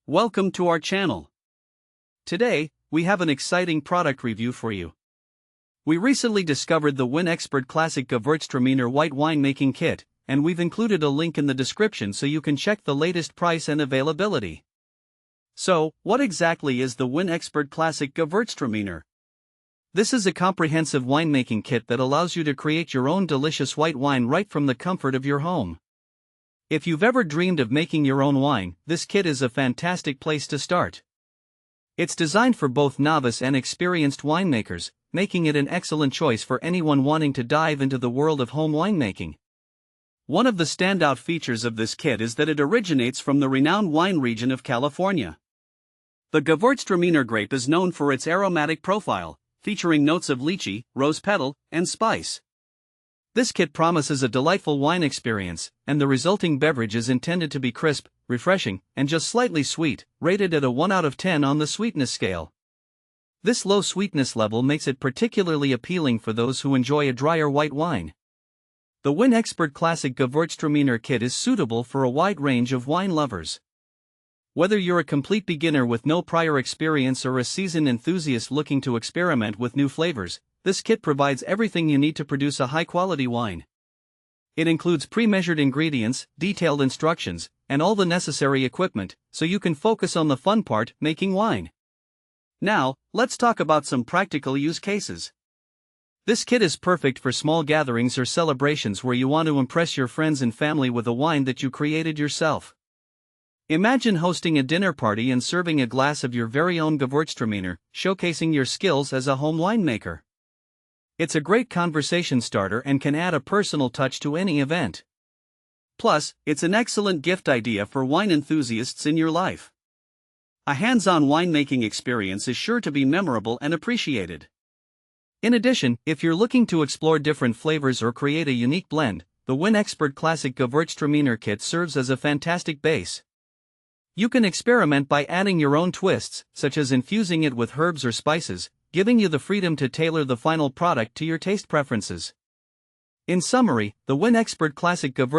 Welcome to our channel. Today, we have an exciting product review for you. We recently discovered the Winexpert Classic Gewurztraminer White Winemaking Kit, and we've included a link in the description so you can check the latest price and availability. So, what exactly is the Winexpert Classic Gewurztraminer? This is a comprehensive winemaking kit that allows you to create your own delicious white wine right from the comfort of your home. If you've ever dreamed of making your own wine, this kit is a fantastic place to start. It's designed for both novice and experienced winemakers, making it an excellent choice for anyone wanting to dive into the world of home winemaking. One of the standout features of this kit is that it originates from the renowned wine region of California. The Gewurztraminer grape is known for its aromatic profile, featuring notes of lychee, rose petal, and spice. This kit promises a delightful wine experience, and the resulting beverage is intended to be crisp, refreshing, and just slightly sweet, rated at a 1 out of 10 on the sweetness scale. This low sweetness level makes it particularly appealing for those who enjoy a drier white wine. The Winexpert Classic Gewurztraminer kit is suitable for a wide range of wine lovers. Whether you're a complete beginner with no prior experience or a seasoned enthusiast looking to experiment with new flavors, this kit provides everything you need to produce a high-quality wine. It includes pre-measured ingredients, detailed instructions, and all the necessary equipment, so you can focus on the fun part, making wine. Now, let's talk about some practical use cases. This kit is perfect for small gatherings or celebrations where you want to impress your friends and family with a wine that you created yourself. Imagine hosting a dinner party and serving a glass of your very own Gewurztraminer, showcasing your skills as a home winemaker. It's a great conversation starter and can add a personal touch to any event. Plus, it's an excellent gift idea for wine enthusiasts in your life. A hands-on winemaking experience is sure to be memorable and appreciated. In addition, if you're looking to explore different flavors or create a unique blend, the Winexpert Classic Gewurztraminer kit serves as a fantastic base. You can experiment by adding your own twists, such as infusing it with herbs or spices, giving you the freedom to tailor the final product to your taste preferences. In summary, the Winexpert Classic Gewurztraminer